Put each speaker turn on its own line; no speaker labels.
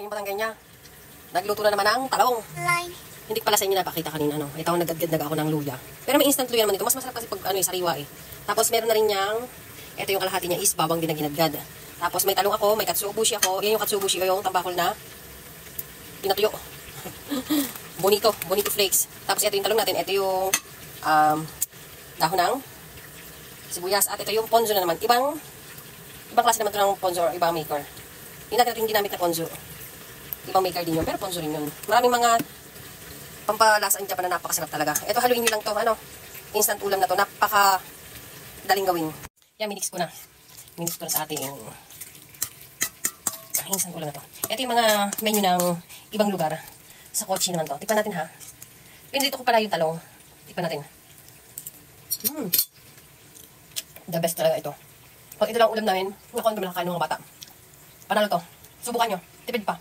yung barangay niya. Nagluto na naman ng talong. Hindi pala sa inyo napakita kanina, no? Ito, nagdagdag ako ng luya. Pero may instant luya naman ito. Mas masarap kasi pag, sariwa eh. Tapos, meron na rin niyang, ito yung kalahati niya is bawang din na ginadgad. Tapos, may talong ako, may katsuobushi ako. Yan yung katsuobushi ko, yung tambakol na pinatuyo. Bonito flakes. Tapos, ito yung talong natin. Ito yung, dahon ng sibuyas. At ito yung ponzo na naman. Ibang klase naman ito ng ponzo or ibang maker. Hindi natin ito yung ginamit na ponzo. Ibang maker din yun, pero ponzo rin yun. Maraming mga pampalasaan dyan pa na napakasarap talaga. Ito, haluin nyo lang to, instant ulam na to. Napaka daling gawin. Yan, minix ko na. Minix ko na sa ating instant ulam na to. Ito yung mga menu ng ibang lugar. Sa Kochi naman to. Tikpan natin ha. Pinrito ko pala yung talong. Tikpan natin. The best talaga ito. Pag ito lang ulam namin, naku, ang dami nakakain ng mga bata. Panalo to. Subukan nyo. Tipid pa.